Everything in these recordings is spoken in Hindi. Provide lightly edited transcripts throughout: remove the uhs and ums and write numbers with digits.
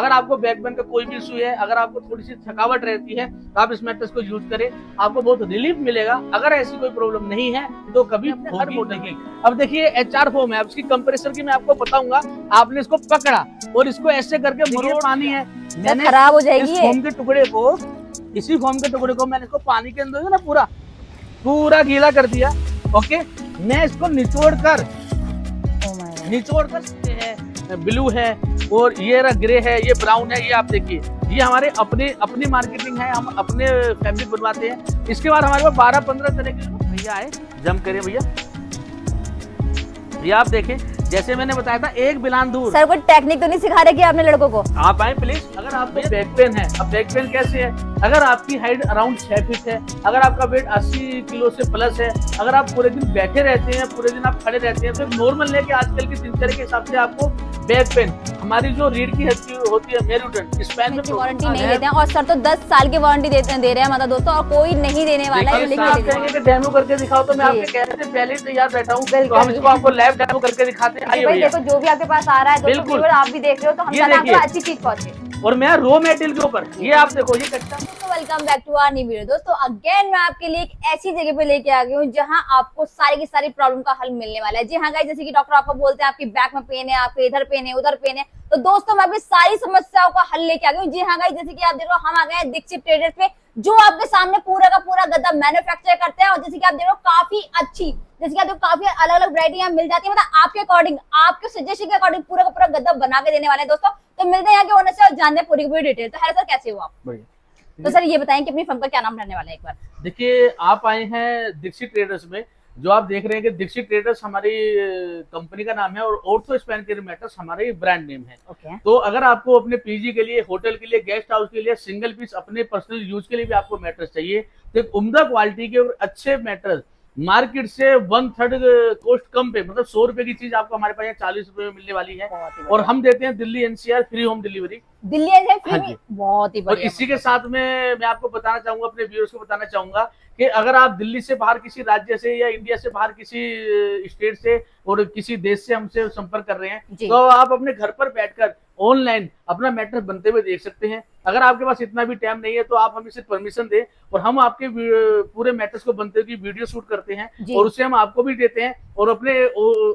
अगर आपको बैक पेन का कोई भी इशू है, अगर आपको थोड़ी सी थकावट रहती है, तो आप इस मैट्रेस को यूज करें, आपको बहुत रिलीफ मिलेगा। अगर ऐसी कोई प्रॉब्लम नहीं है तो कभी हर मॉडल की। अब देखिए HR फोम है, अब इसकी कंप्रेसर की मैं आपको बताऊंगा। आपने इसको पकड़ा और इसको ऐसे करके मरोड़, पानी है, मैंने खराब हो जाएगी इस फोम के टुकड़े को, इसी फोम के टुकड़े को मैंने इसको पानी के अंदर ना पूरा गीला कर दिया। ओके, मैं इसको निचोड़ कर ब्लू है और ये ग्रे है, ये ब्राउन है, ये आप देखिए, ये हमारे अपनी मार्केटिंग है, हम अपने फैब्रिक बनवाते हैं। इसके बाद हमारे पास 12-15 तरह के भैया आए, जम करें भैया, ये आप देखें, जैसे मैंने बताया था एक बिलान दूर। सर कोई टेक्निक तो नहीं सिखा रहे कि आपने लड़कों को? आप आए प्लीज। अगर आपको बैक पेन है, अब बैक पेन कैसे है, अगर आपकी हाइट अराउंड 6 फीट है, अगर आपका वेट 80 किलो से प्लस है, अगर आप पूरे दिन बैठे रहते हैं, पूरे दिन आप खड़े रहते हैं, तो नॉर्मल है कि आजकल की दिनचर्या के हिसाब से आपको बैक पेन, हमारी जो रीढ़ की हड्डी होती है मेरुदंड, स्पाइन में वारंटी नहीं देते हैं। और सर तो 10 साल की वारंटी दे रहे हैं, मतलब दोस्तों, और कोई नहीं देने वाला है। आप कहेंगे कि डेमो करके दिखाओ, तो मैं आपके कहने से पहले ही तैयार बैठा हूँ, तो हम इसको आपको लाइव डेमो करके दिखाते हैं। आइए देखो, जो भी आपके पास आ रहा है बिल्कुल, आप भी देख रहे हो, तो हम चाहते हैं अच्छी चीज पहुंचे। और मैं रॉ मटेरियल के ऊपर, ये आप देखो, ये कच्चा। Welcome back to our new video. दोस्तों अगेन मैं आपके लिए एक ऐसी जगह पे लेके आ गई हूँ जहां आपको सारी की सारी प्रॉब्लम का हल मिलने वाला है। जी हाँ गाइस, जैसे कि डॉक्टर आपको बोलते हैं आपकी बैक में पेन है, आपके इधर पेन है, उधर पेन है, तो दोस्तों मैं भी सारी समस्याओं का हल लेके आ गई हूँ। जी हाँ गाइस, जैसे कि आप देख रहे हो, हम आ गए हैं दीक्षित ट्रेडर्स पे, जो आपके सामने पूरा का पूरा गद्दा मैन्युफैक्चर करते हैं। और जैसे कि आप देख रहे हो, काफी अच्छी, जैसे कि आप देखो, काफी अलग अलग वैरायटी यहाँ मिल जाती है, मतलब आपके अकॉर्डिंग, आपके सजेशन के अकॉर्डिंग पूरा का पूरा गद्दा बना के देने वाले हैं दोस्तों। तो मिलते हैं यहाँ के ओनर से और जानते हैं पूरी पूरी डिटेल। तो हेलो सर, कैसे हो आप? तो सर ये बताएं कि अपनी फर्म का क्या नाम रहने वाला है एक बार। देखिए, आप आए हैं दीक्षित ट्रेडर्स में, जो आप देख रहे हैं कि दीक्षित ट्रेडर्स हमारी कंपनी का नाम है और ऑर्थो स्पाइन केयर मैट्रेस हमारी ब्रांड नेम है। तो अगर आपको अपने पीजी के लिए, होटल के लिए, गेस्ट हाउस के लिए, सिंगल पीस अपने पर्सनल यूज के लिए भी आपको मैट्रेस चाहिए, तो एक उम्दा क्वालिटी के और अच्छे मैट्रेस मार्केट से 1/3 कॉस्ट कम पे, मतलब 100 रुपए की चीज आपको हमारे पास 40 रुपए में मिलने वाली है। और हम देते हैं Delhi NCR free home delivery. Delhi NCR free, बहुत ही बढ़िया। और इसी के साथ में मैं आपको बताना चाहूंगा, अपने व्यूअर्स को बताना चाहूंगा कि अगर आप दिल्ली से बाहर किसी राज्य से या इंडिया से बाहर किसी स्टेट से और किसी देश से हमसे संपर्क कर रहे हैं, तो आप अपने घर पर बैठकर ऑनलाइन अपना मैट्रेस बनते हुए देख सकते हैं। अगर आपके पास इतना भी टाइम नहीं है तो आप हमें सिर्फ परमिशन दें और हम आपके पूरे मैट्रेस को बनते हुए वीडियो शूट करते हैं और उसे हम आपको भी देते हैं और अपने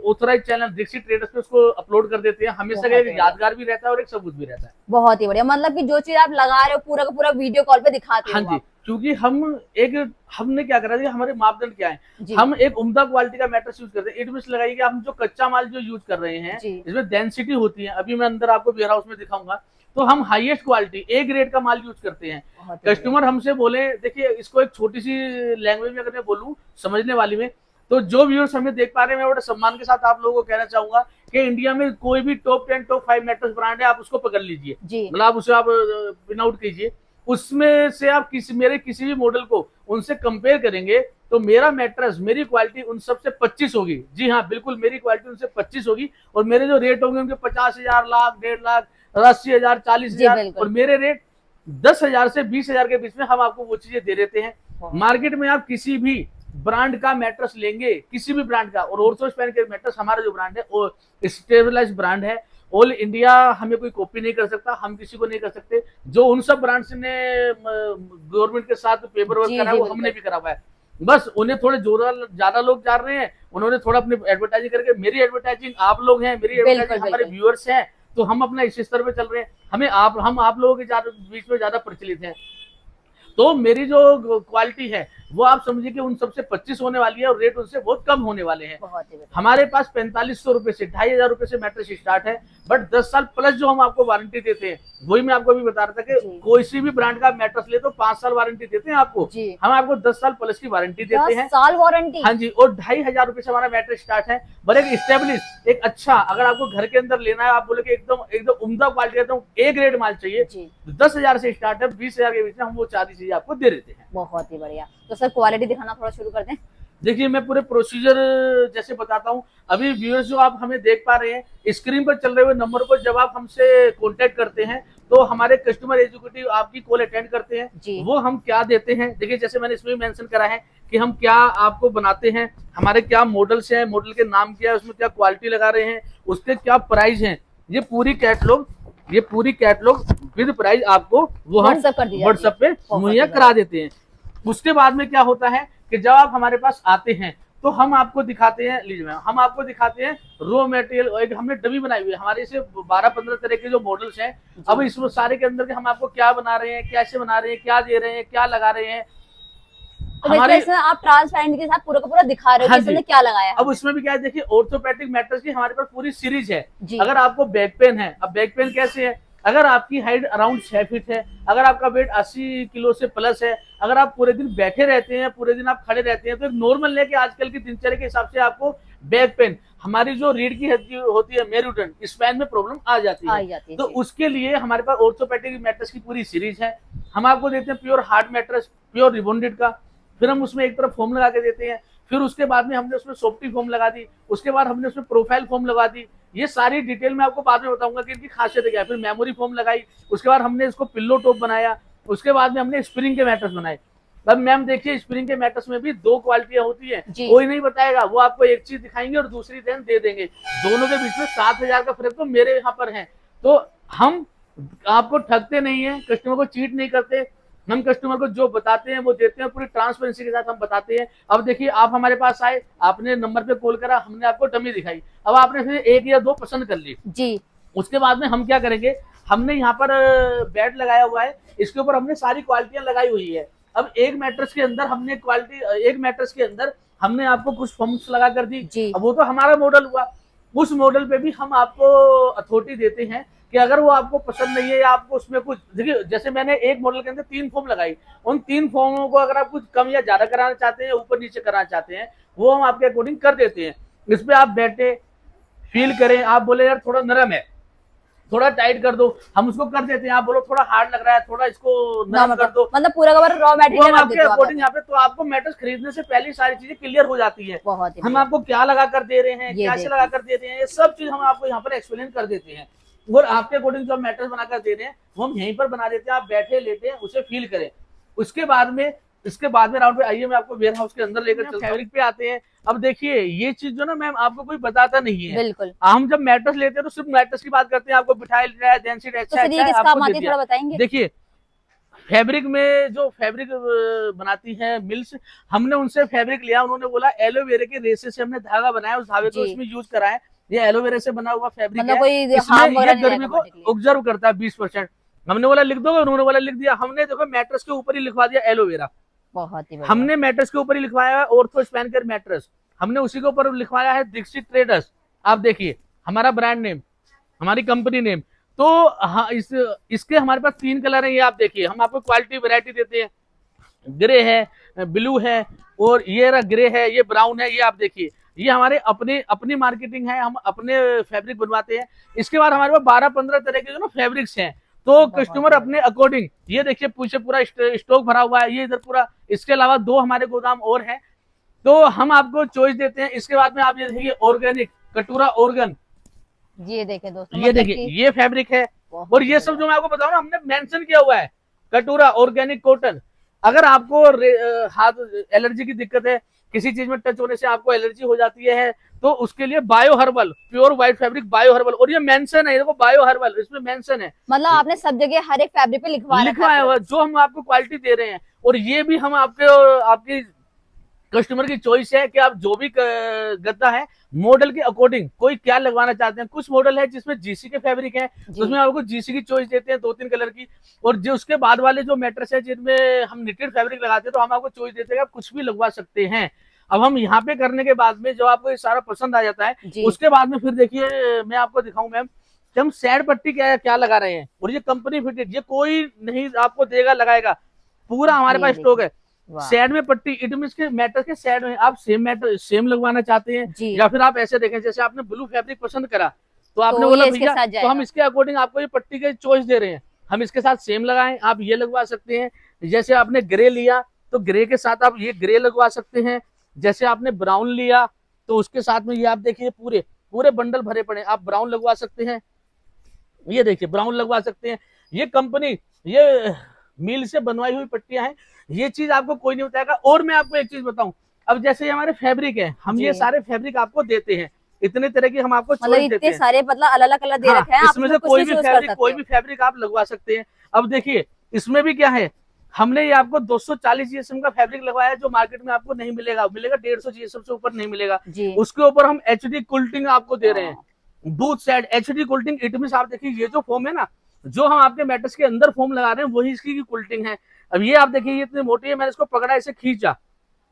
ऑथराइज चैनल दीक्षित ट्रेडर्स पे उसको अपलोड कर देते हैं। हमेशा यादगार भी रहता है और एक सबूत भी रहता है। बहुत ही बढ़िया, मतलब कि जो चीज आप लगा रहे हो पूरा का पूरा वीडियो कॉल पे दिखाते हो। हाँ जी, क्योंकि हमने क्या करा है, हमारे मापदंड क्या है, हम एक उम्दा क्वालिटी का मैट्रेस यूज करते हैं। इट मींस लगाइए कि हम जो कच्चा माल जो यूज कर रहे हैं, इसमें डेंसिटी होती है, अभी मैं अंदर आपको वेयर हाउस में दिखाऊंगा, तो हम हाईएस्ट क्वालिटी A ग्रेड का माल यूज करते हैं। कस्टमर हमसे बोले, देखिए इसको एक छोटी सी लैंग्वेज में अगर मैं बोलूं समझने वाली में, तो जो व्यूअर्स हमें देख पा रहे हैं, मैं बड़े सम्मान के साथ आप लोगों को कहना चाहूंगा कि इंडिया में कोई भी टॉप 10 टॉप 5 मैट्रेस ब्रांड है, आप उसको पकड़ लीजिए, मतलब आप उसे आप पिन आउट कीजिए, उसमें से आप मेरे किसी भी मॉडल को उनसे कंपेयर करेंगे तो मेरा मैट्रेस, मेरी क्वालिटी उन सबसे 25 होगी। जी हाँ, बिल्कुल मेरी क्वालिटी उनसे 25 होगी। और मेरे जो रेट होंगे उनके 50,000, लाख, 1.5 लाख, 80,000, 40,000, और मेरे रेट 10,000 से 20,000 के बीच में हम आपको वो चीजें दे देते हैं। मार्केट में आप किसी भी ब्रांड का मैट्रेस लेंगे, किसी भी ब्रांड का, और ऑर्थो स्पाइन केयर मैट्रेस हमारा जो ब्रांड है वो स्टेबलाइज्ड ब्रांड है। ऑल इंडिया हमें कोई कॉपी नहीं कर सकता, हम किसी को नहीं कर सकते। जो उन सब ब्रांड्स ने गवर्नमेंट के साथ पेपर वर्क करा है वो हमने भी करा हुआ है। बस उन्हें थोड़े ज्यादा लोग जान रहे हैं, उन्होंने थोड़ा अपनी एडवर्टाइजिंग करके, मेरी एडवर्टाइजिंग आप लोग हैं, मेरी एडवर्टाइजिंग हमारे व्यूअर्स हैं, तो हम अपना इस स्तर पे चल रहे हैं। हम आप लोगों के बीच में ज्यादा प्रचलित हैं। तो मेरी जो क्वालिटी है वो आप समझिए कि उन सबसे 25 होने वाली है और रेट उनसे बहुत कम होने वाले हैं। हमारे पास 4500 रुपए से 2,500 रुपए से मैट्रेस स्टार्ट है, बट 10 साल प्लस जो हम आपको वारंटी देते हैं, वही मैं आपको अभी बता रहा था कि कोई सी भी ब्रांड का मैट्रेस ले तो 5 साल वारंटी देते हैं आपको, हम आपको 10 साल प्लस की वारंटी देते हैं। 10 साल वारंटी? हाँ जी, और 2,500 रुपए से हमारा मैट्रेस स्टार्ट है। पर एक स्टेब्लिश, एक अच्छा, अगर आपको घर के अंदर लेना है, आप बोले कि एकदम उम्दा क्वालिटी, एकदम A ग्रेड माल चाहिए, तो 10,000 से स्टार्ट है, 20,000 के बीच में हम वो सारी चीजें आपको दे देते हैं। बहुत ही बढ़िया। तो सर क्वालिटी दिखाना थोड़ा शुरू कर दें। देखिए, मैं पूरे प्रोसीजर जैसे बताता हूँ। अभी व्यूअर्स जो आप हमें देख पा रहे हैं, स्क्रीन पर चल रहे हुए नंबर पर जब आप हमसे कांटेक्ट करते हैं तो हमारे कस्टमर एग्जीक्यूटिव आपकी कॉल अटेंड करते हैं। वो हम क्या देते हैं, देखिए जैसे मैंने इसमें मेंशन करा है कि हम क्या आपको बनाते हैं, हमारे क्या मॉडल्स हैं, मॉडल के नाम क्या है, उसमें क्या क्वालिटी लगा रहे हैं, उसके क्या प्राइस हैं, ये पूरी कैटलॉग ये पूरी कैटलॉग विद प्राइस आपको वो हम व्हाट्सएप पे मुहैया करा देते हैं। उसके बाद में क्या होता है कि जब आप हमारे पास आते हैं तो हम आपको दिखाते हैं, लीजिए मैम, हम आपको दिखाते हैं रॉ मटेरियल, एक हमने डमी बनाई हुई है, हमारे से 12-15 तरह के जो मॉडल्स हैं। अब इसमें सारे के अंदर के हम आपको क्या बना रहे हैं, कैसे बना रहे हैं, क्या दे रहे हैं, क्या लगा रहे हैं, तो हमारे इसमें आप ट्रांसपेरेंट के साथ पूरा का पूरा दिखा रहे हो कि इसमें क्या लगाया है। अब उसमें भी क्या है, देखिए ऑर्थोपेडिक मैटर्स की हमारे पास पूरी सीरीज है। अगर आपको बैक पेन है, अब बैक पेन कैसे है, अगर आपकी हाइट अराउंड 6 फीट है, अगर आपका वेट 80 किलो से प्लस है, अगर आप पूरे दिन बैठे रहते हैं, पूरे दिन आप खड़े रहते हैं, तो एक नॉर्मल है कि आजकल की दिनचर्या के हिसाब से आपको बैक पेन, हमारी जो रीढ़ की हड्डी होती है मेरुडन, स्पाइन में प्रॉब्लम आ जाती है। तो उसके लिए हमारे पास ऑर्थोपेडिक मैट्रेस की पूरी सीरीज है। हम आपको देते हैं pure hard mattress, pure rebonded का, फिर हम उसमें एक तरफ फोम लगा के देते हैं, फिर उसके बाद में हमने उसमें सॉफ्टी फोम लगा दी, उसके बाद हमने उसमें प्रोफाइल फोम लगा दी। ये सारी डिटेल में आपको बाद में बताऊंगा कि इनकी खासियत क्या है। फिर मेमोरी फोम लगाई, उसके बाद हमने इसको पिल्लो टॉप बनाया, उसके बाद में हमने स्प्रिंग के मैट्रेस बनाए। अब मैम देखिए, स्प्रिंग के मैट्रेस में भी 2 क्वालिटियां होती है, कोई नहीं बताएगा, वो आपको एक चीज दिखाएंगे और दूसरी देन दे देंगे। दोनों के बीच में 7,000 का फर्क तो मेरे यहाँ पर है। तो हम आपको ठगते नहीं है, कस्टमर को चीट नहीं करते, हम कस्टमर को जो बताते हैं वो देते हैं, पूरी ट्रांसपेरेंसी के साथ हम बताते हैं। अब देखिए, आप हमारे पास आए, आपने नंबर पे कॉल करा, हमने आपको डमी दिखाई, अब आपने फिर 1 या 2 पसंद कर ली जी। उसके बाद में हम क्या करेंगे, हमने यहाँ पर बेड लगाया हुआ है, इसके ऊपर हमने सारी क्वालिटियां लगाई हुई है। अब एक मैट्रेस के अंदर हमने एक मैट्रेस के अंदर हमने आपको कुछ फॉर्म्स लगा कर दी। अब वो तो हमारा मॉडल हुआ, उस मॉडल पे भी हम आपको अथॉरिटी देते हैं कि अगर वो आपको पसंद नहीं है या आपको उसमें कुछ, देखिए जैसे मैंने एक मॉडल के अंदर 3 फॉर्म लगाई, उन 3 फॉर्मों को अगर आप कुछ कम या ज्यादा कराना चाहते हैं, ऊपर नीचे कराना चाहते हैं, वो हम आपके अकॉर्डिंग कर देते हैं। इस पे आप बैठे फील करें, आप बोले यार थोड़ा नरम है, थोड़ा टाइट कर दो, हम उसको कर देते हैं। आप बोलो थोड़ा हार्ड लग रहा है, थोड़ा इसको नरम कर दो, मतलब पूरा का पूरा रॉ मटेरियल आपके अकॉर्डिंग यहाँ पे। तो आपको मैट्रेस खरीदने से पहले सारी चीजें क्लियर हो जाती है, हम आपको क्या लगा कर दे रहे हैं, कैसे लगा कर दे रहे हैं, ये सब चीज हम आपको यहाँ पर एक्सप्लेन कर देते हैं। और आपके अकॉर्डिंग जो मैट्रेस बनाकर दे रहे हैं वो हम यहीं पर बना देते हैं, आप बैठे लेटे उसे फील करें। उसके बाद में राउंड पे आइए, मैं आपको वेयर हाउस के अंदर लेकर चलता हूं। फैब्रिक पे आते हैं। अब देखिए, ये चीज जो ना मैम आपको कोई बताता नहीं है, बिल्कुल। हम जब मैट्रेस लेते हैं तो सिर्फ मैट्रेस की बात करते हैं, आपको बिठाया है, डेंसिटी अच्छा है। देखिए, फैब्रिक में जो फैब्रिक बनाती है मिल्स, हमने उनसे फैब्रिक लिया, उन्होंने बोला एलोवेरा के रेशे से हमने धागा बनाया, उस धागे को इसमें यूज करा है। ये एलोवेरा से बना हुआ फैब्रिक है, इसमें ये गर्मी को ऑब्जर्व करता है 20%। हमने बोला लिख दोगे, उन्होंने बोला लिख दिया। हमने देखो मैट्रेस के ऊपर ही लिखवा दिया एलोवेरा, बहुत ही हमने मैट्रेस के ऊपर ही लिखवाया है ऑर्थो स्पैन केयर मैट्रेस, हमने उसी के ऊपर लिखवाया है दीक्षित ट्रेडर्स। आप देखिए हमारा ब्रांड नेम, हमारी कंपनी नेम। तो हाँ, इसके हमारे पास 3 कलर हैं, ये आप देखिए। हम आपको क्वालिटी वैरायटी देते हैं, ग्रे है, ब्लू है, और ये रहा ग्रे है, ये ब्राउन है। ये आप देखिए, ये हमारे अपनी मार्केटिंग है, हम अपने फैब्रिक बनवाते हैं। इसके बाद हमारे पास 12-15 तरह के जो ना फैब्रिक्स हैं, तो कस्टमर अपने अकॉर्डिंग, ये देखिए पीछे पूरा स्टॉक भरा हुआ है, ये इधर पूरा। इसके अलावा 2 हमारे गोदाम और हैं, तो हम आपको चॉइस देते हैं। इसके बाद में आप ये देखिए ऑर्गेनिक कटोरा ऑर्गन, ये देखिए दोस्तों, ये देखिए ये फैब्रिक है। और ये सब जो मैं आपको बताऊं ना, हमने मेंशन किया हुआ है कटोरा ऑर्गेनिक कॉटन। अगर आपको हाथ एलर्जी की दिक्कत है, किसी चीज में टच होने से आपको एलर्जी हो जाती है, तो उसके लिए bio herbal pure white fabric, bio herbal. और ये मेंशन है, देखो बायो हर्बल, इसमें मेंशन है, मतलब आपने सब जगह हर एक फैब्रिक पे लिखवाया हुआ जो हम आपको क्वालिटी दे रहे हैं। और ये भी हम आपकी कस्टमर की चॉइस है कि आप जो भी गद्दा है मॉडल के अकॉर्डिंग कोई क्या लगवाना चाहते हैं। कुछ मॉडल है जिसमें जीसी के फैब्रिक है, उसमें आपको जीसी की चॉइस देते हैं 2-3 कलर की। और जो उसके बाद वाले जो मैट्रेस है जिनमें हम निटेड फैब्रिक लगाते हैं, तो हम आपको चॉइस देते हैं, आप कुछ भी लगवा सकते हैं। अब हम यहाँ पे करने के बाद में जब आपको ये सारा पसंद आ जाता है, उसके बाद में फिर देखिए मैं आपको दिखाऊं मैम कि हम सैड पट्टी क्या लगा रहे हैं। और ये कंपनी फिटेड, ये कोई नहीं आपको देगा लगाएगा, पूरा हमारे पास स्टॉक है। सैड में पट्टी, इट मींस के मैट्रेस के सैड में आप सेम लगवाना चाहते हैं, या फिर आप ऐसे देखें जैसे आपने ब्लू फैब्रिक पसंद करा, तो आपने बोला भैया तो हम इसके अकॉर्डिंग आपको ये पट्टी के चॉइस दे रहे हैं, हम इसके साथ सेम लगाएं, आप ये लगवा सकते हैं। जैसे आपने ग्रे लिया तो ग्रे के साथ आप ये ग्रे लगवा सकते हैं। जैसे आपने ब्राउन लिया तो उसके साथ में ये आप देखिए पूरे बंडल भरे पड़े, आप ब्राउन लगवा सकते हैं। ये देखिए ब्राउन लगवा सकते हैं। ये कंपनी, ये मिल से बनवाई हुई पट्टियां हैं, ये चीज आपको कोई नहीं बताएगा। और मैं आपको एक चीज बताऊं, अब जैसे हमारे फैब्रिक है, हम ये सारे फैब्रिक आपको देते हैं, इतने तरह की हम आपको मतलब चॉइस देते इतने हैं। सारे मतलब अलग अलग कलर दे हाँ, रखे हैं, आप इसमें से कुछ भी choose कर सकते कोई हो। भी फैब्रिक आप लगवा सकते हैं। अब देखिए इसमें भी क्या है, हमने ये आपको 240 जीएसएम का फैब्रिक लगवाया है, जो मार्केट में आपको नहीं मिलेगा, मिलेगा 150 जीएसएम से ऊपर नहीं मिलेगा। उसके ऊपर हम एचडी कुल्टिंग आपको दे रहे हैं, booth side HD quilting. It means आप देखिए ये जो फोम है ना, जो हम आपके मैट्रेस के अंदर फोम लगा रहे हैं वही इसकी कुल्टिंग है। अब ये आप देखिए ये इतनी मोटी है, मैंने इसको पकड़ा इसे खींचा,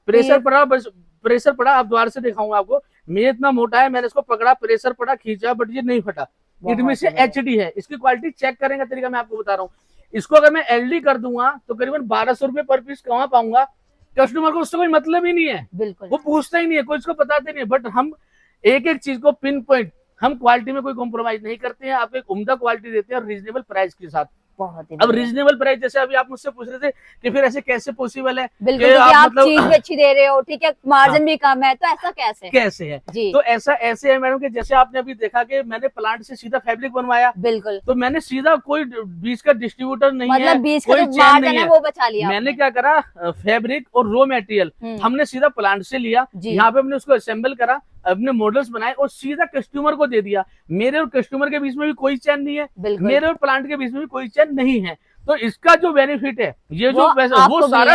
प्रेशर पड़ा, बस प्रेशर पड़ा, आप द्वार से दिखाऊंगा आपको, ये इतना मोटा है, मैंने इसको पकड़ा, प्रेशर पड़ा, खींचा, बट ये नहीं फटा। इनमें से एचडी है, इसकी क्वालिटी चेक करेंगे तरीका मैं आपको बता रहा हूँ। इसको अगर मैं एलडी कर दूंगा तो करीबन 1200 रुपए पर पीस कमा पाऊंगा। कस्टमर को उससे कोई मतलब ही नहीं है, बिल्कुल वो पूछता ही नहीं है, कोई इसको बताते नहीं है। बट हम एक एक चीज को पिन पॉइंट, हम क्वालिटी में कोई कॉम्प्रोमाइज नहीं करते हैं, आपको एक उम्दा क्वालिटी देते हैं और रीजनेबल प्राइस के साथ। बहुत ही अब रीजनेबल प्राइस, जैसे अभी आप मुझसे पूछ रहे थे कि फिर ऐसे कैसे पॉसिबल है, बिल्कुल, कि आप मतलब चीज भी अच्छी दे रहे हो, ठीक है, मार्जिन भी कम है, तो ऐसा कैसे है जी। तो ऐसा ऐसे है मैडम कि जैसे आपने अभी देखा कि मैंने प्लांट से सीधा फैब्रिक बनवाया, बिल्कुल, तो मैंने सीधा कोई बीच का डिस्ट्रीब्यूटर नहीं है, मतलब बीच का कोई जो चैन मार्जिन नहीं है है, वो बचा लिया मैंने क्या करा, फैब्रिक और रॉ मटेरियल हमने सीधा प्लांट से लिया, यहाँ पे हमने उसको असेंबल करा, अपने मॉडल्स बनाए और सीधा कस्टमर को दे दिया। मेरे और कस्टमर के बीच में भी कोई चैन नहीं है, मेरे और प्लांट के बीच में भी कोई चैन नहीं है। तो इसका जो बेनिफिट है, ये जो पैसा वो सारा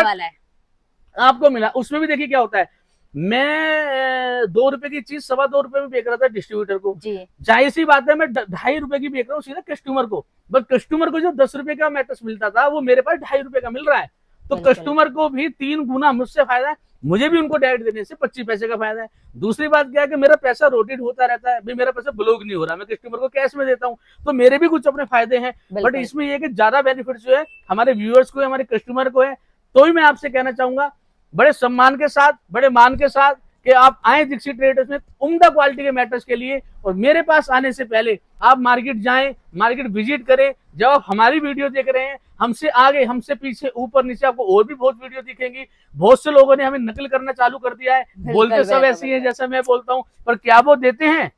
आपको मिला। उसमें भी देखिए क्या होता है, मैं 2 रुपए की चीज 2.25 रुपए में बेच रहा था डिस्ट्रीब्यूटर को, जाहिर सी बात है मैं 2.5 रुपए की बेच रहा हूँ सीधा कस्टमर को, बट कस्टमर को जो 10 रुपए का मैट्रेस मिलता था वो मेरे पास 2.5 रुपए का मिल रहा है। तो कस्टमर को भी 3 गुना मुझसे फायदा है, मुझे भी उनको डायरेक्ट देने से 25 पैसे का फायदा है। दूसरी बात क्या है कि मेरा पैसा रोटेट होता रहता है, मेरा पैसा ब्लॉक नहीं हो रहा, मैं कस्टमर को कैश में देता हूँ, तो मेरे भी कुछ अपने फायदे हैं। बट इसमें यह कि ज्यादा बेनिफिट जो है हमारे व्यूअर्स को है, हमारे कस्टमर को है। तो ही मैं आपसे कहना चाहूंगा बड़े सम्मान के साथ, बड़े मान के साथ, कि आप आए दीक्षित ट्रेडर्स में उम्दा क्वालिटी के मैट्रेस के लिए। और मेरे पास आने से पहले आप मार्केट जाएं, मार्केट विजिट करें। जब आप हमारी वीडियो देख रहे हैं, हमसे आगे, हमसे पीछे, ऊपर नीचे आपको और भी बहुत वीडियो दिखेंगी। बहुत से लोगों ने हमें नकल करना चालू कर दिया है, बोलते सब ऐसे ही है जैसा मैं बोलता हूँ, पर क्या वो देते हैं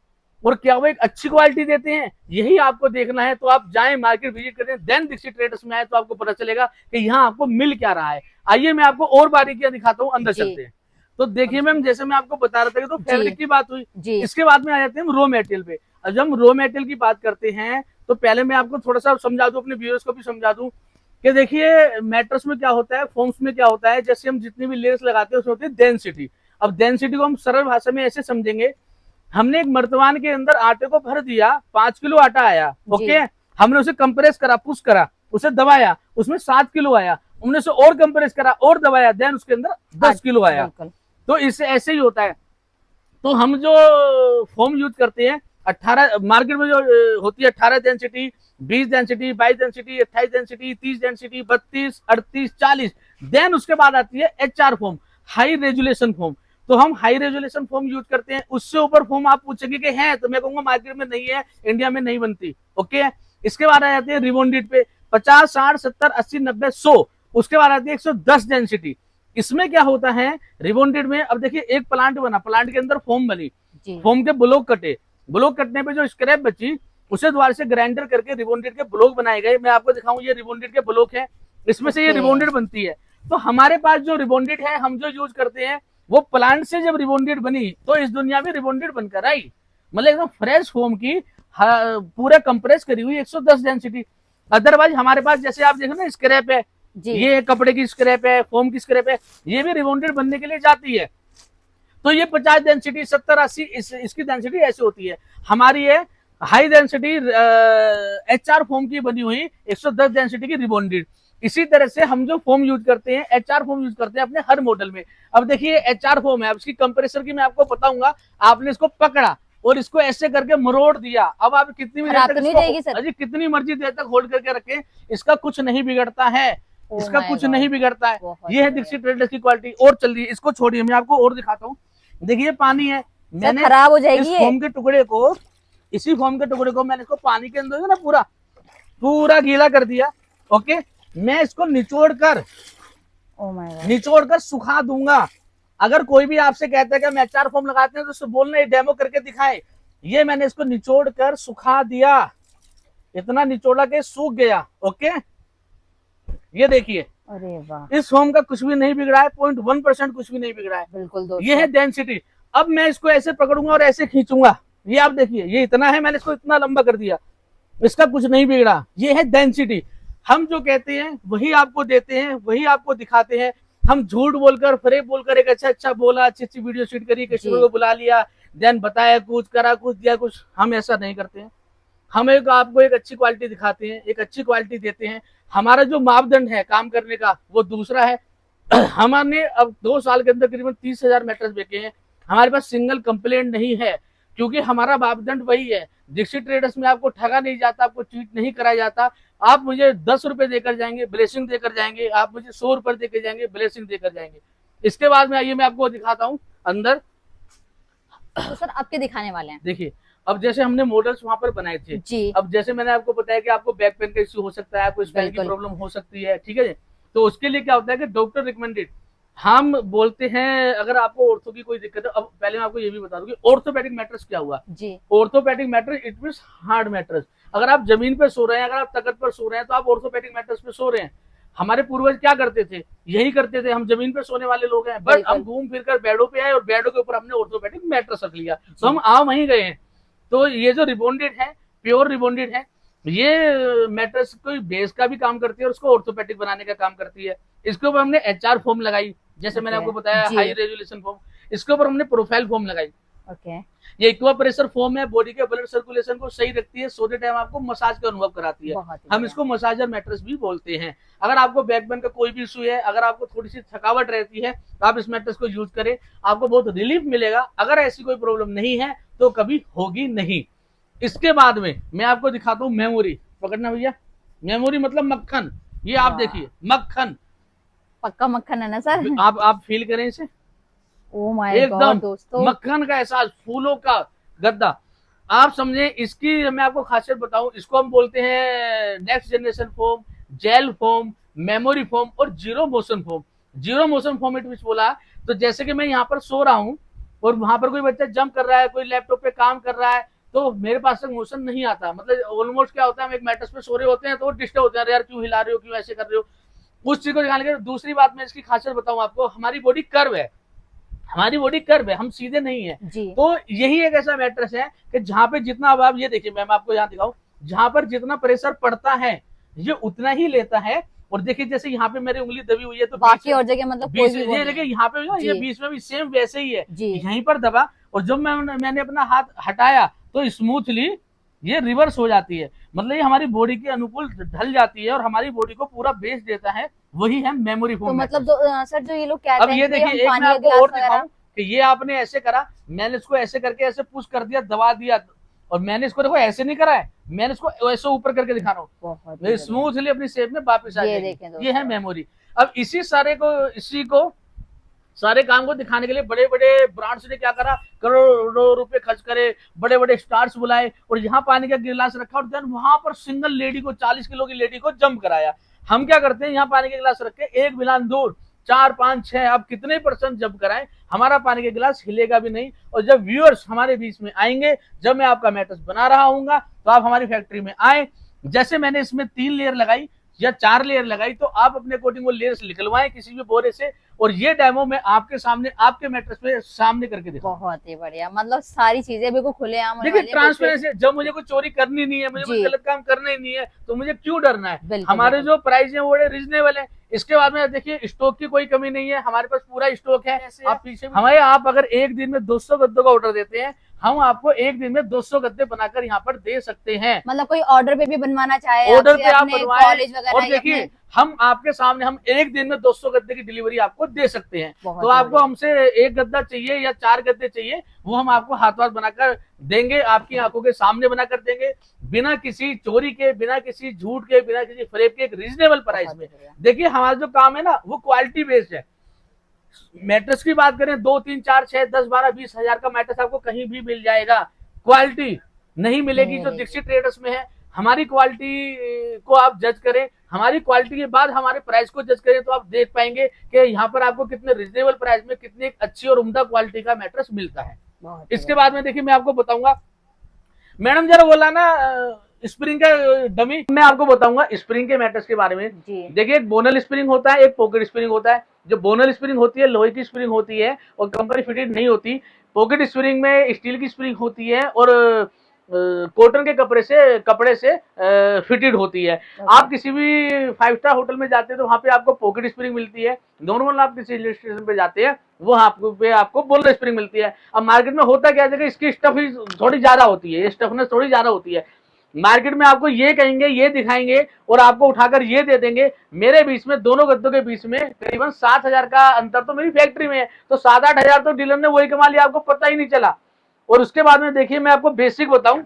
और क्या वो एक अच्छी क्वालिटी देते हैं, यही आपको देखना है। तो आप जाएं, मार्केट विजिट करें, देन दीक्षित ट्रेडर्स में आए तो आपको पता चलेगा कि यहाँ आपको मिल क्या रहा है। आइए मैं आपको और बारीकियां दिखाता हूँ, अंदर चलते हैं। तो देखिए मैम, जैसे मैं आपको बता रहा था कि तो फैब्रिक की बात हुई, इसके बाद में आ जाते हैं हम रॉ मटेरियल पे। अब जब हम रॉ मटेरियल की बात करते हैं तो पहले मैं आपको थोड़ा सा समझा दूं, अपने व्यूअर्स को भी समझा दूं कि देखिए मैट्रेस में क्या होता है, फोम्स में क्या होता है। जैसे हम जितनी भी लेयर्स लगाते हैं उसमें होती है डेंसिटी। अब डेंसिटी को हम सरल भाषा में ऐसे समझेंगे, हमने एक मर्तबान के अंदर आटे को भर दिया, 5 किलो आटा आया, ओके, हमने उसे कंप्रेस करा, पुश करा, उसे दबाया, उसमें 7 किलो आया, हमने उसे और कंप्रेस करा और दबाया, देन उसके अंदर 10 किलो आया। तो इससे ऐसे ही होता है। तो हम जो फोम यूज करते हैं 18, मार्केट में जो होती है 18 density, 20 density, 22 density, 28 density, 30 density, 32, 38, 40, then उसके बाद आती है HR foam, high resolution foam. तो हम हाई रेजुलेशन फोम यूज करते हैं। उससे ऊपर फोम आप पूछेंगे कि है, तो मैं कहूंगा मार्केट में नहीं है, इंडिया में नहीं बनती, ओके। इसके बाद आ जाती है रिबॉन्डेड पे 50, 60, 70, 80, 90, 100। उसके बाद आती है 110 डेंसिटी। इसमें क्या होता है रिबॉन्डेड में, अब देखिए एक प्लांट बना, प्लांट के अंदर फोम बनी, फोम के ब्लॉक कटे, ब्लॉक कटने पे जो स्क्रैप बची उसे द्वारा से ग्राइंडर करके रिबॉन्डेड के ब्लॉक बनाए गए। मैं आपको दिखाऊं, ये रिबॉन्डेड के ब्लॉक है, इसमें से ये रिबॉन्डेड बनती है। तो हमारे पास जो रिबॉन्डेड है, हम जो यूज करते हैं वो प्लांट से जब रिबॉन्डेड बनी तो इस दुनिया में रिबॉन्डेड बनकर आई, मतलब एकदम फ्रेश फोम की, पूरा कंप्रेस करी हुई 110 डेंसिटी। अदरवाइज हमारे पास जैसे आप देखो ना स्क्रैप है, ये कपड़े की स्क्रैप है, फोम की स्क्रैप है, ये भी रिबॉन्डेड बनने के लिए जाती है। तो ये 50 डेंसिटी, 70, 80 इसकी डेंसिटी ऐसी होती है। हमारी ये हाई डेंसिटी HR फोम की बनी हुई 110 डेंसिटी की रिबॉन्डेड। इसी तरह से हम जो फोम यूज करते हैं, HR फोम यूज करते हैं अपने हर मॉडल में। अब देखिए HR फोम है, अब इसकी कंप्रेसर की मैं आपको बताऊंगा। आपने इसको पकड़ा और इसको ऐसे करके मरोड़ दिया, अब आप कितनी भी कितनी मर्जी देर तक होल्ड करके रखें, इसका कुछ नहीं बिगड़ता है, इसका कुछ नहीं बिगड़ता है। ये है दीक्षित ट्रेडर्स की क्वालिटी। और चल रही है, इसको छोड़िए, मैं आपको और दिखाता हूँ। देखिए पानी है, मैंने खराब हो जाएगी इस फोम के टुकड़े को, इसी फोम के टुकड़े को मैंने इसको पानी के अंदर ना पूरा गीला कर दिया, ओके। मैं इसको निचोड़ कर सुखा दूंगा। अगर कोई भी आपसे कहता है कि हम HR फोम लगाते हैं तो उससे बोलना ये डेमो करके दिखाए। ये मैंने इसको निचोड़ कर सुखा दिया, इतना निचोड़ा के सूख गया, ओके। ये देखिए, अरे वाह, इस फोम का कुछ भी नहीं बिगड़ा है, 0.1% कुछ भी नहीं बिगड़ा है, बिल्कुल। ये है डेंसिटी। अब मैं इसको ऐसे पकड़ूंगा और ऐसे खींचूंगा, ये आप देखिए, ये इतना है, मैंने इसको इतना लंबा कर दिया, इसका कुछ नहीं बिगड़ा। ये है डेंसिटी। हम जो कहते हैं वही आपको देते हैं, वही आपको दिखाते हैं। हम झूठ बोलकर, फरेब बोलकर एक अच्छा बोला, अच्छी वीडियो शूट करी, कस्टमर को बुला लिया, देन बताया कुछ, करा कुछ, दिया कुछ, हम ऐसा नहीं करते हैं। हम आपको एक अच्छी क्वालिटी दिखाते हैं, एक अच्छी क्वालिटी देते हैं। हमारा जो मापदंड है काम करने का वो दूसरा है। हमने अब 2 साल के अंदर करीबन 30,000 मैट्रेस बेचे हैं। हमारे पास सिंगल कंप्लेंट नहीं है, क्योंकि हमारा मापदंड वही है। दीक्षित ट्रेडर्स में आपको ठगा नहीं जाता, आपको चीट नहीं कराया जाता। आप मुझे 10 रुपए देकर जाएंगे, ब्लेसिंग देकर जाएंगे, आप मुझे 100 रुपए देकर जाएंगे, ब्लेसिंग देकर जाएंगे। इसके बाद में आइए मैं आपको दिखाता हूँ अंदर। तो सर आपके दिखाने वाले हैं, देखिए अब जैसे हमने मॉडल्स वहां पर बनाए थे जी। अब जैसे मैंने आपको बताया कि आपको बैक पेन का इश्यू हो सकता है, आपको स्पेल की प्रॉब्लम हो सकती है, ठीक है। तो उसके लिए क्या होता है कि डॉक्टर रिकमेंडेड हम बोलते हैं। अगर आपको ऑर्थो की कोई दिक्कत है, अब पहले मैं आपको ये भी बता दूं कि ऑर्थोपेडिक मैट्रेस क्या हुआ जी। Orthopaedic mattress it means hard mattress. अगर आप जमीन पे सो रहे हैं, अगर आप तखत पर सो रहे हैं, तो आप ऑर्थोपेडिक मैट्रेस पे सो रहे हैं। हमारे पूर्वज क्या करते थे, यही करते थे। हम जमीन पे सोने वाले लोग हैं, बट हम घूम फिर कर बेडों पे आए और बेडों के ऊपर हमने ऑर्थोपेडिक मैट्रेस रख लिया, तो हम आ वहीं गए हैं। तो ये जो रिबॉन्डेड है, प्योर रिबॉन्डेड है, ये मैट्रेस कोई बेस का भी काम करती है और उसको ऑर्थोपेडिक बनाने का काम करती है। इसके ऊपर हमने HR फोम लगाई, जैसे मैंने आपको बताया, हाई रेजोल्यूशन फोम। इसके ऊपर हमने प्रोफाइल फोम लगाई। ये एक्वा प्रेशर फोम है, बॉडी के ब्लड सर्कुलेशन को सही रखती है, सोते टाइम आपको मसाज का अनुभव कराती है। हम इसको मसाजर मैट्रेस भी बोलते हैं। अगर आपको बैक पेन का कोई भी इशू है, अगर आपको थोड़ी सी थकावट रहती है, तो आप इस मैट्रेस को यूज करें, आपको बहुत रिलीफ मिलेगा। अगर ऐसी कोई प्रॉब्लम नहीं है तो कभी होगी नहीं। इसके बाद में मैं आपको दिखाता हूँ मेमोरी। पकड़ना भैया, मेमोरी मतलब मक्खन। ये आप देखिए, मक्खन, पक्का मक्खन है ना सर? आप फील करें इसे, ओ माय गॉड दोस्तों, मक्खन का एहसास, फूलों का गद्दा। आप समझे, इसकी मैं आपको खासियत बताऊं, इसको हम बोलते हैं next generation foam, gel foam, memory foam और zero motion foam. Zero motion foam it means बोला तो जैसे कि मैं यहाँ पर सो रहा हूँ और वहां पर कोई बच्चा जंप कर रहा है, कोई लैपटॉप पे काम कर रहा है, तो मेरे पास तक मोशन नहीं आता। मतलब ऑलमोस्ट क्या होता है, हम एक मैट्रेस पे सो रहे होते हैं तो वो डिस्टर्ब होते हैं, यार क्यों हिला रहे हो, क्यों ऐसे कर रहे हो, उस चीज को दिखाने के। दूसरी बात मैं इसकी खासियत बताऊं आपको, हमारी बॉडी कर्व है, हमारी बॉडी कर्व है, हम सीधे नहीं है। तो यही एक ऐसा मैट्रेस है कि जहां पे जितना, अब आप ये देखिए, मैं आपको यहाँ दिखाऊं, जहां पर जितना प्रेशर पड़ता है ये उतना ही लेता है। और देखिए जैसे यहाँ पे मेरी उंगली दबी हुई है, तो बाकी और जगह मतलब ये देखिए यहाँ पे ये बीच में भी सेम वैसे ही है, यहीं पर दबा, और जब मैंने अपना हाथ हटाया तो स्मूथली ये रिवर्स हो जाती है। मतलब ये हमारी बॉडी के अनुकूल ढल जाती है और हमारी बॉडी को पूरा बेस देता है, वही है मेमोरी फोम। तो मतलब सर जो ये लोग कहते हैं, अब ये देखिए, एक मैं आपको और दिखाऊं कि ये आपने ऐसे करा, मैंने इसको ऐसे करके ऐसे पुश कर दिया, दबा दिया, और मैंने इसको देखो ऐसे नहीं करा है, मैंने इसको ऐसे ऊपर करके दिखा रहा हूँ, स्मूथली अपनी शेप में वापस आ जाएगी। ये है मेमोरी। अब इसी सारे काम को दिखाने के लिए बड़े बड़े ब्रांड्स ने क्या करा, करोड़ों रुपए खर्च करे, बड़े बड़े स्टार्स बुलाए और यहाँ पानी का गिलास रखा और देन वहां पर सिंगल लेडी को, 40 किलो की लेडी को जंप कराया। हम क्या करते हैं, यहाँ पानी का गिलास रख के एक मिलान दूर 4, 5, 6 आप कितने % जंप कराएं, हमारा पानी का गिलास हिलेगा भी नहीं। और जब व्यूअर्स हमारे बीच में आएंगे, जब मैं आपका मैट्रेस बना रहा हूँ, तो आप हमारी फैक्ट्री में आए, जैसे मैंने इसमें 3 लेयर लगाई या 4 लेयर लगाई, तो आप अपने अकॉर्डिंग वो लेयर्स निकलवाएं किसी भी बोरे से, और ये डेमो मैं आपके सामने, आपके मैट्रेस पे सामने करके दिखाऊं। बहुत ही बढ़िया, मतलब सारी चीजें बिल्कुल खुलेआम। देखिए ट्रांसपेरेंसी, जब मुझे कोई चोरी करनी नहीं है, मुझे कोई गलत काम करना ही नहीं है, तो मुझे क्यों डरना है। हमारे जो प्राइस है वो बड़े रीजनेबल है। इसके बाद में देखिए स्टॉक की कोई कमी नहीं है, हमारे पास पूरा स्टॉक है। आप पीछे हमारे, आप अगर एक दिन में 200 गद्दों का ऑर्डर देते हैं, हम आपको एक दिन में 200 गद्दे बनाकर यहाँ पर दे सकते हैं। मतलब कोई ऑर्डर पे भी बनवाना चाहे, ऑर्डर पे आप बनवाएं, और देखिए हम आपके सामने, हम एक दिन में 200 गद्दे की डिलीवरी आपको दे सकते हैं। तो आपको हमसे 1 गद्दा चाहिए या 4 गद्दे चाहिए, वो हम आपको हाथ बनाकर देंगे, आपकी आंखों के सामने बनाकर देंगे, बिना किसी चोरी के, बिना किसी झूठ के, बिना किसी फरेब के, एक रीजनेबल प्राइस में। देखिए हमारा जो काम है ना, वो क्वालिटी बेस्ड है। मैट्रेस की बात करें, 2, 3, 4, 6, 10, 12, 20 हजार का मैट्रेस आपको कहीं भी मिल जाएगा, क्वालिटी नहीं मिलेगी जो दीक्षित ट्रेडर्स में है। हमारी क्वालिटी को आप जज करें, हमारी क्वालिटी के बाद हमारे प्राइस को जज करें, तो आप देख पाएंगे कि यहाँ पर आपको कितने रिजनेबल प्राइस में कितनी अच्छी और उम्दा क्वालिटी का मैट्रेस मिलता है। इसके बाद में देखिए मैं आपको बताऊंगा, मैडम जरा बोला ना स्प्रिंग का डमी, मैं आपको बताऊंगा स्प्रिंग के मैट्रेस के बारे में। देखिए एक बोनल स्प्रिंग होता है, एक पॉकेट स्प्रिंग होता है। जो बोनल स्प्रिंग होती है लोहे की स्प्रिंग होती है और कंपनी फिटेड नहीं होती। पॉकेट स्प्रिंग में स्टील की स्प्रिंग होती है और कॉटन के कपड़े से फिटेड होती है। आप किसी भी 5 स्टार होटल में जाते हैं तो वहाँ पे आपको पॉकेट स्प्रिंग मिलती है। नॉर्मल आप किसी हिल स्टेशन पे जाते हैं वो आपको बोनलेस स्प्रिंग मिलती है। अब मार्केट में होता क्या है, इसकी स्टफ थोड़ी ज्यादा होती है, स्टफनेस थोड़ी ज्यादा होती है। मार्केट में आपको ये कहेंगे, ये दिखाएंगे और आपको उठाकर ये दे देंगे। मेरे बीच में, दोनों गद्दों के बीच में करीबन 7,000 का अंतर तो मेरी फैक्ट्री में है, तो 7-8 हजार तो डीलर ने वही कमा लिया, आपको पता ही नहीं चला। और उसके बाद में देखिए मैं आपको बेसिक बताऊं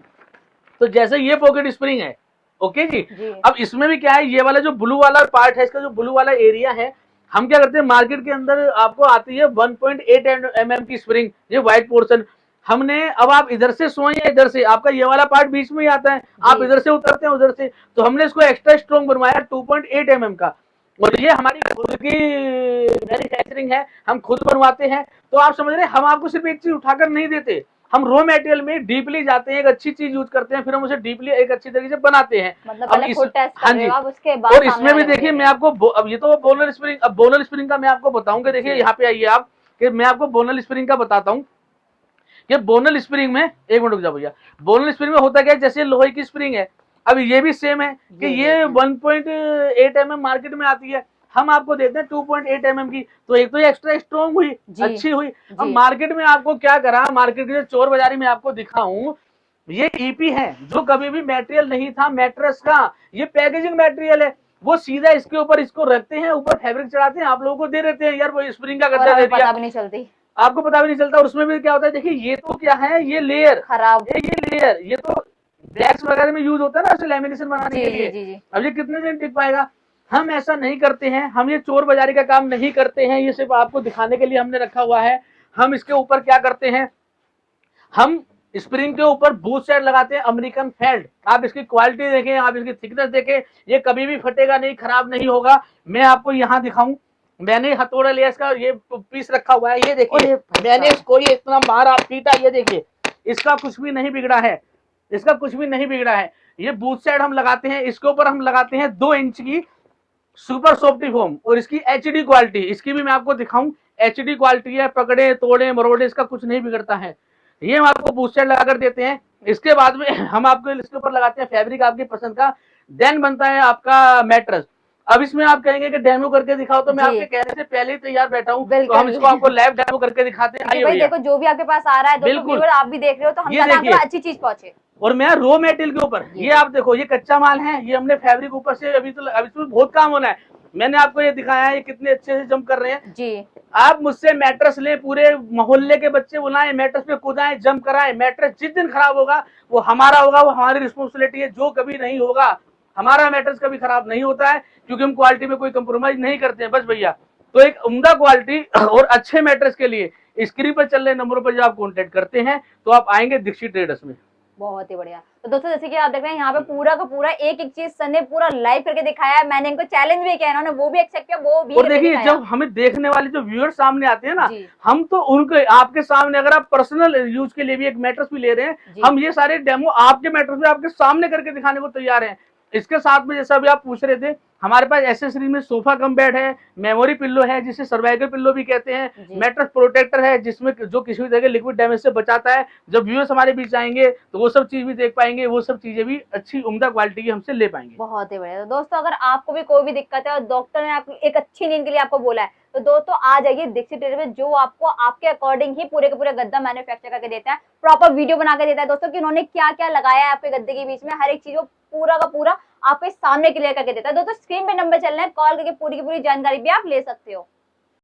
तो जैसे ये पॉकेट स्प्रिंग है, ओके जी। अब इसमें भी क्या है, ये वाला जो ब्लू वाला पार्ट है, इसका जो ब्लू वाला एरिया है, हम क्या करते हैं मार्केट के अंदर आपको आती है 1.8 mm की स्प्रिंग, ये व्हाइट पोर्शन। हमने, अब आप इधर से सोए या इधर से, आपका ये वाला पार्ट बीच में ही आता है, आप इधर से उतरते हैं उधर से, तो हमने इसको एक्स्ट्रा स्ट्रॉन्ग बनवाया 2.8 mm का। और ये हमारी खुद की मैन्युफैक्चरिंग है, हम खुद बनवाते हैं। तो आप समझ रहे हैं, हम आपको सिर्फ एक चीज उठाकर नहीं देते, हम रॉ मटेरियल में डीपली जाते हैं, एक अच्छी चीज यूज करते हैं, फिर हम उसे डीपली एक अच्छी तरीके से बनाते हैं। मतलब पहले खुद टेस्ट हाँ जी, उसके बाद। और इसमें भी देखिए मैं आपको, अब ये तो बोनल स्प्रिंग, अब बोनल स्प्रिंग का मैं आपको बताऊंगा। देखिए यहाँ पे आइए आप, कि मैं आपको बोनल स्प्रिंग का बताता हूँ कि बोनल स्प्रिंग में, एक मिनट रुक जाओ भैया, बोनल स्प्रिंग में होता क्या है, जैसे लोहे की स्प्रिंग है, अब ये भी सेम है कि ये 1.8 mm मार्केट में आती है, हम आपको देते हैं 2.8 mm की। तो एक तो एक्स्ट्रा स्ट्रॉन्ग हुई, अच्छी हुई। अब मार्केट में आपको क्या करा, मार्केट की चोर बाजारी में आपको दिखाऊं, ये ईपी है जो कभी भी मटेरियल नहीं था मैट्रेस का, ये पैकेजिंग मटेरियल है। वो सीधा इसके ऊपर इसको रखते हैं, ऊपर फैब्रिक चढ़ाते हैं, आप लोगों को दे देते हैं, यार वो स्प्रिंग का गद्दा दे दिया, पता भी नहीं चलती, आपको पता भी नहीं चलता। और उसमें भी क्या होता है, देखिए ये तो क्या है, ये लेयर खराब, ये लेयर, ये तो बैग्स वगैरह में यूज होता है ना, उसे लैमिनेशन बनाने के लिए। अब ये कितने दिन टिक पाएगा। हम ऐसा नहीं करते हैं, हम ये चोर बाजारी का काम नहीं करते हैं, ये सिर्फ आपको दिखाने के लिए हमने रखा हुआ है। हम इसके ऊपर क्या करते हैं, हम स्प्रिंग के ऊपर बूट सेट लगाते हैं अमेरिकन फेल्ट। आप इसकी क्वालिटी देखें, आप इसकी थिकनेस देखें, ये कभी भी फटेगा नहीं, खराब नहीं होगा। मैं आपको यहाँ दिखाऊं, मैंने हथौड़ा लिया, इसका ये पीस रखा हुआ है, ये देखिए मैंने इसको ये इतना मारा पीटा, ये देखिए इसका कुछ भी नहीं बिगड़ा है, इसका कुछ भी नहीं बिगड़ा है। ये बूट सेट हम लगाते हैं, इसके ऊपर हम लगाते हैं 2 इंच की सुपर सॉफ्टी फोम, और इसकी एचडी क्वालिटी, इसकी भी मैं आपको दिखाऊं, एचडी क्वालिटी है, पकड़े तोड़े मरोड़े इसका कुछ नहीं बिगड़ता है। ये हम आपको बूट सेट लगाकर देते हैं। इसके बाद में हम आपको इसके ऊपर लगाते हैं फैब्रिक आपकी पसंद का, देन बनता है आपका मैट्रेस। अब इसमें आप कहेंगे कि डेमो करके दिखाओ, तो मैं आपके कहने से पहले ही तैयार बैठा हूँ, तो हम इसको आपको लाइव डेमो करके दिखाते हैं। भाई देखो जो भी आपके पास आ रहा है, बिल्कुल आप भी देख रहे हो, तो हम चाहते हैं अच्छी चीज पहुंचे। और मैं रॉ मेटेरियल के ऊपर, ये आप देखो, ये कच्चा माल है, ये हमने फैब्रिक ऊपर से, अभी तो बहुत काम होना है। मैंने आपको ये दिखाया है, ये कितने अच्छे से जंप कर रहे हैं जी। आप मुझसे मैट्रेस लें, पूरे मोहल्ले के बच्चे बुलाएं, मैट्रेस पे कूदाएं, जंप कराएं। मैट्रेस जिस दिन खराब होगा वो हमारा होगा, वो हमारी रिस्पॉन्सिबिलिटी है, जो कभी नहीं होगा। हमारा मैट्रेस कभी खराब नहीं होता है, क्योंकि हम क्वालिटी में कोई कंप्रोमाइज नहीं करते हैं, बस भैया। तो एक उम्दा क्वालिटी और अच्छे मैट्रेस के लिए स्क्रीन पर चल रहे नंबरों पर जब आप कॉन्टेक्ट करते हैं तो आप आएंगे दीक्षित ट्रेडर्स में। बहुत ही बढ़िया। तो दोस्तों जैसे कि आप देख रहे हैं यहाँ पे पूरा का पूरा एक एक चीज सर ने पूरा लाइव करके दिखाया है। मैंने इनको चैलेंज भी किया, इन्होंने वो भी एक्सेप्ट किया, वो भी। और देखिए जब हमें देखने वाले जो व्यूअर्स सामने आते हैं ना, हम तो उनके आपके सामने, अगर आप पर्सनल यूज के लिए भी एक मैट्रेस भी ले रहे हैं, हम ये सारे डेमो आपके मैट्रेस में आपके सामने करके दिखाने को तैयार हैं। इसके साथ में जैसा भी आप पूछ रहे थे, हमारे पास एसेसरी में सोफा कम बेड है, मेमोरी पिल्लो है जिसे सर्वाइकल पिल्लो भी कहते हैं, मैट्रेस प्रोटेक्टर है जिसमें जो किसी भी तरह लिक्विड डैमेज से बचाता है। जब व्यूअर्स हमारे बीच आएंगे तो वो सब चीज भी देख पाएंगे, वो सब चीजें भी अच्छी उम्दा क्वालिटी की हमसे ले पाएंगे। बहुत ही बढ़िया। तो दोस्तों अगर आपको भी कोई भी दिक्कत है और डॉक्टर ने आपको एक अच्छी नींद के लिए आपको बोला है, तो दोस्तों आ जाइए दीक्षित ट्रेडर्स में, जो आपको आपके अकॉर्डिंग ही पूरे के पूरे गद्दा मैन्युफैक्चर करके देता है, प्रॉपर वीडियो बना के देता है दोस्तों कि उन्होंने क्या क्या लगाया है आपके गद्दे के बीच में, हर एक चीज को पूरा का पूरा आपके सामने क्लियर करके देता है। दोस्तों स्क्रीन पे नंबर चल रहे हैं, कॉल करके पूरी की पूरी जानकारी भी आप ले सकते हो।